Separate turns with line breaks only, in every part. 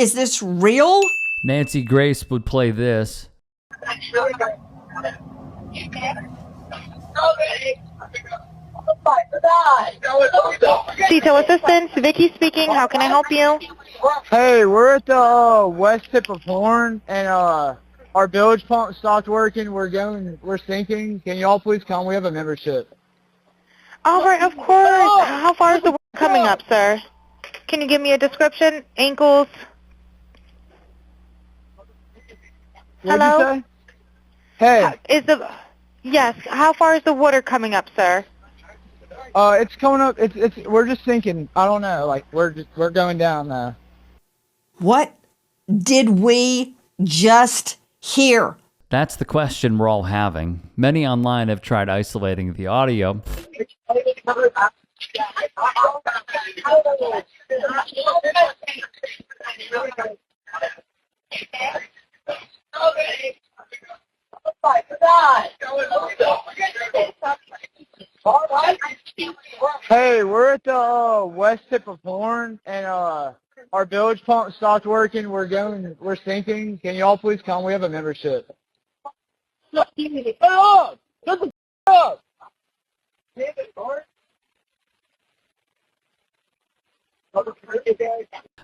Is this real?
Nancy Grace would play this.
Detail assistance, Vicky speaking. How can I help you?
Hey, we're at the west tip of Horn, and our bilge pump stopped working. We're sinking. Can y'all please come? We have a membership.
All right, of course. How far is the work coming up, sir? Can you give me a description? Ankles?
What'd
Hello?
you say? Hey.
Yes, how far is the water coming up, sir?
It's coming up. We're just sinking. I don't know. Like we're going down now.
What did we just hear?
That's the question we're all having. Many online have tried isolating the audio.
Hey, we're at the west tip of Horn, and our bilge pump stopped working. We're sinking. Can y'all please come? We have a membership. Shut up! Shut the up!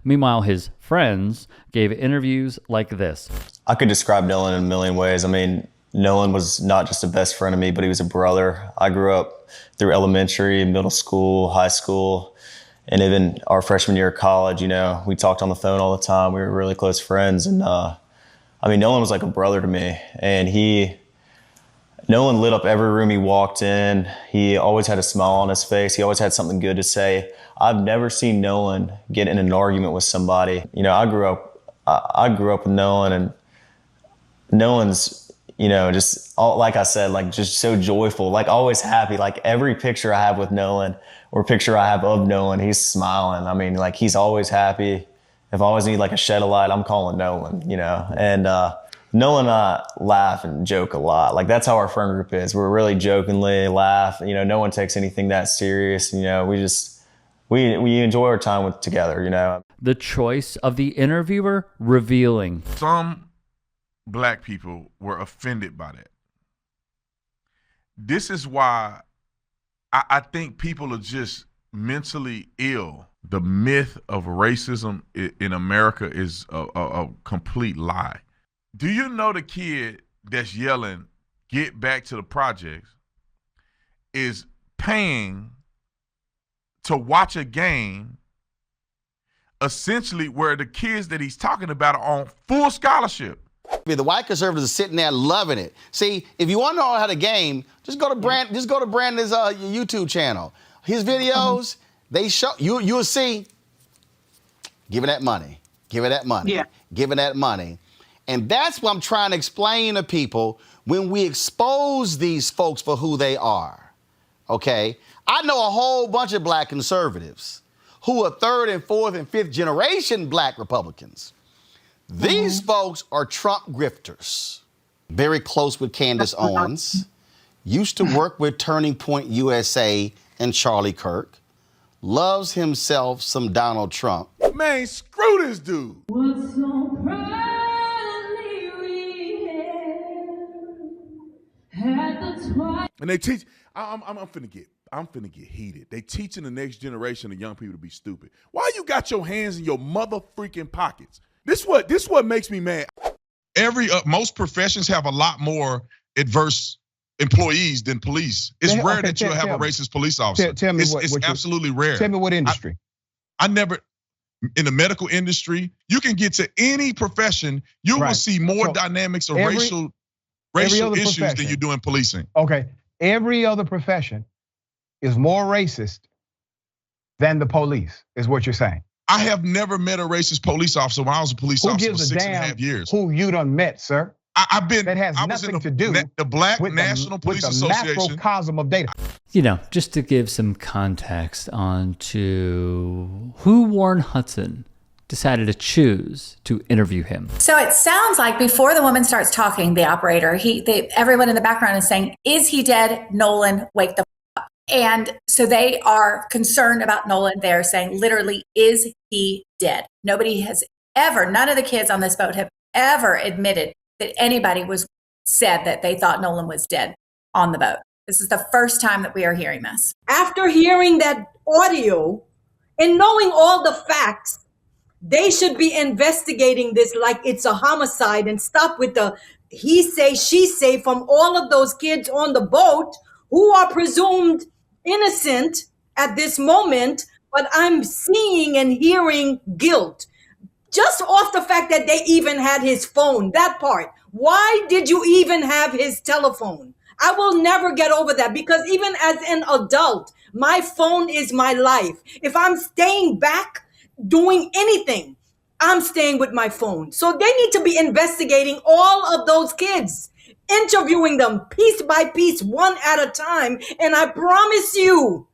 Meanwhile, his friends gave interviews like this.
I could describe Nolan in a million ways. I mean, Nolan was not just a best friend of me, but he was a brother. I grew up through elementary, middle school, high school, and even our freshman year of college. You know, we talked on the phone all the time. We were really close friends. And I mean, Nolan was like a brother to me. And Nolan lit up every room he walked in. He always had a smile on his face. He always had something good to say. I've never seen Nolan get in an argument with somebody. You know, I grew up with Nolan, and Nolan's, you know, just like I said, like just so joyful, like always happy. Like every picture I have with Nolan or picture I have of Nolan, he's smiling. I mean, like he's always happy. If I always need like a shed of light, I'm calling Nolan, you know. And Nolan and I laugh and joke a lot. Like that's how our friend group is. We're really jokingly laugh. You know, no one takes anything that serious. You know, we enjoy our time together, you know.
The choice of the interviewer revealing.
Some black people were offended by that. This is why I think people are just mentally ill. The myth of racism in America is a complete lie. Do you know the kid that's yelling, "Get back to the projects," is paying to watch a game essentially where the kids that he's talking about are on full scholarship?
The white conservatives are sitting there loving it. See, if you want to know how to game, just go to Brandon's YouTube channel. His videos, they show you'll see. Giving that money, giving that money,
Yeah.
giving that money. And that's what I'm trying to explain to people when we expose these folks for who they are, okay? I know a whole bunch of black conservatives who are third and fourth and fifth generation black Republicans. These folks are Trump grifters. Very close with Candace Owens. Used to work with Turning Point USA and Charlie Kirk. Loves himself some Donald Trump.
Man, screw this dude. And they teach, I'm finna get heated. They teaching the next generation of young people to be stupid. Why you got your hands in your mother freaking pockets? This what makes me mad. Most professions have a lot more adverse employees than police. It's rare that you'll have a racist police officer.
Tell me
it's absolutely rare.
Tell me what industry.
I never, in the medical industry, you can get to any profession, you will see more dynamics of racial issues than you do in policing.
Okay, every other profession is more racist than the police, is what you're saying.
I have never met a racist police officer when I was a police officer for 6.5 years.
Who you done met, sir?
That
has nothing to do
the Black
with
National Police
with
Association.
The macrocosm of data.
You know, just to give some context on to who Warren Hudson decided to choose to interview him.
So it sounds like before the woman starts talking, the operator, everyone in the background is saying, "Is he dead? Nolan, wake the up." And so they are concerned about Nolan. They're saying, literally, is he dead? Nobody has ever, none of the kids on this boat have ever admitted that anybody said that they thought Nolan was dead on the boat. This is the first time that we are hearing this.
After hearing that audio and knowing all the facts, they should be investigating this like it's a homicide and stop with the he say, she say from all of those kids on the boat who are presumed innocent at this moment, but I'm seeing and hearing guilt. Just off the fact that they even had his phone, that part. Why did you even have his telephone? I will never get over that, because even as an adult, my phone is my life. If I'm staying back doing anything, I'm staying with my phone. So they need to be investigating all of those kids, interviewing them piece by piece, one at a time. And I promise you,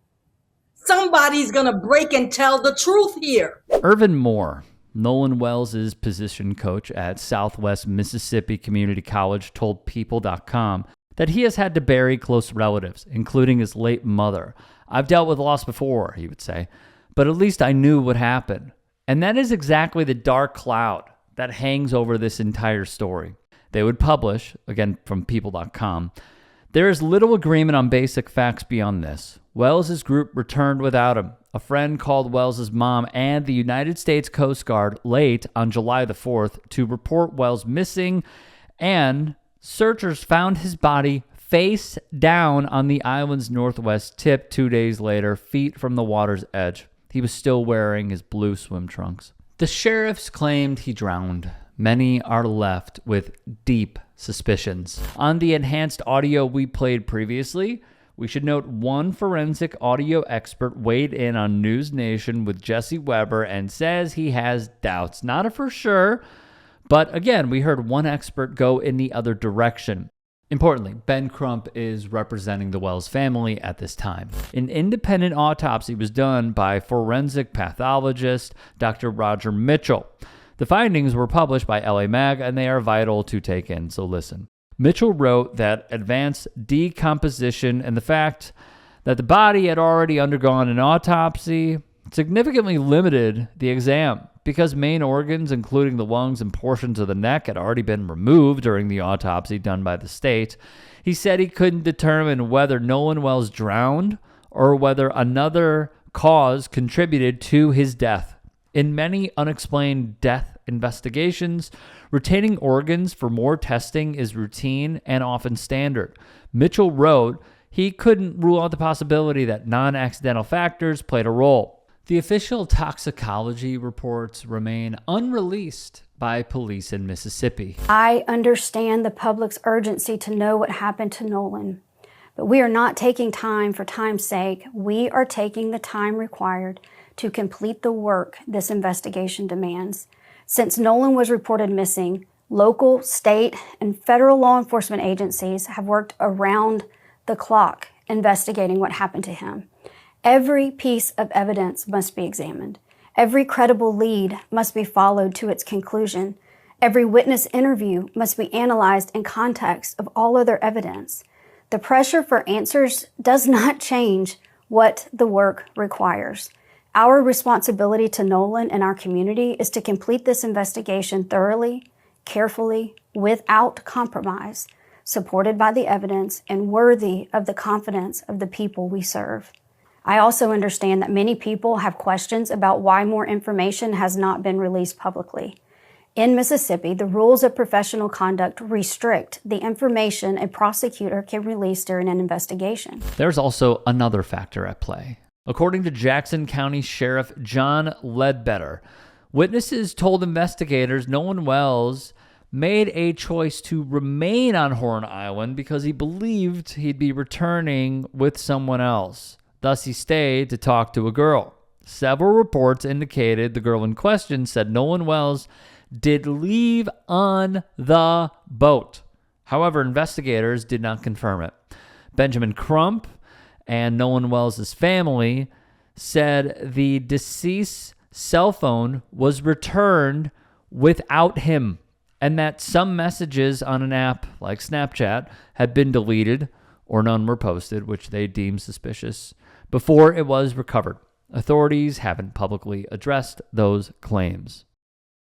somebody's going to break and tell the truth here.
Irvin Moore, Nolan Wells' position coach at Southwest Mississippi Community College, told People.com that he has had to bury close relatives, including his late mother. I've dealt with loss before, he would say, but at least I knew what happened. And that is exactly the dark cloud that hangs over this entire story. They would publish, again from People.com, there is little agreement on basic facts beyond this. Wells' group returned without him. A friend called Wells' mom and the United States Coast Guard late on July the 4th to report Wells missing, and searchers found his body face down on the island's northwest tip 2 days later, feet from the water's edge. He was still wearing his blue swim trunks. The sheriffs claimed he drowned. Many are left with deep suspicions. On the enhanced audio we played previously, we should note one forensic audio expert weighed in on News Nation with Jesse Weber and says he has doubts. Not a for sure, but again, we heard one expert go in the other direction. Importantly, Ben Crump is representing the Wells family at this time. An independent autopsy was done by forensic pathologist Dr. Roger Mitchell. The findings were published by LA Mag, and they are vital to take in, so listen. Mitchell wrote that advanced decomposition and the fact that the body had already undergone an autopsy significantly limited the exam because main organs, including the lungs and portions of the neck, had already been removed during the autopsy done by the state. He said he couldn't determine whether Nolan Wells drowned or whether another cause contributed to his death. In many unexplained death investigations, retaining organs for more testing is routine and often standard. Mitchell wrote he couldn't rule out the possibility that non-accidental factors played a role. The official toxicology reports remain unreleased by police in Mississippi.
I understand the public's urgency to know what happened to Nolan, but we are not taking time for time's sake. We are taking the time required to complete the work this investigation demands. Since Nolan was reported missing, local, state, and federal law enforcement agencies have worked around the clock investigating what happened to him. Every piece of evidence must be examined. Every credible lead must be followed to its conclusion. Every witness interview must be analyzed in context of all other evidence. The pressure for answers does not change what the work requires. Our responsibility to Nolan and our community is to complete this investigation thoroughly, carefully, without compromise, supported by the evidence and worthy of the confidence of the people we serve. I also understand that many people have questions about why more information has not been released publicly. In Mississippi, the rules of professional conduct restrict the information a prosecutor can release during an investigation.
There's also another factor at play. According to Jackson County Sheriff John Ledbetter, witnesses told investigators Nolan Wells made a choice to remain on Horn Island because he believed he'd be returning with someone else. Thus, he stayed to talk to a girl. Several reports indicated the girl in question said Nolan Wells did leave on the boat. However, investigators did not confirm it. Benjamin Crump and Nolan Wells' family said the deceased's cell phone was returned without him, and that some messages on an app like Snapchat had been deleted or none were posted, which they deemed suspicious, before it was recovered. Authorities haven't publicly addressed those claims.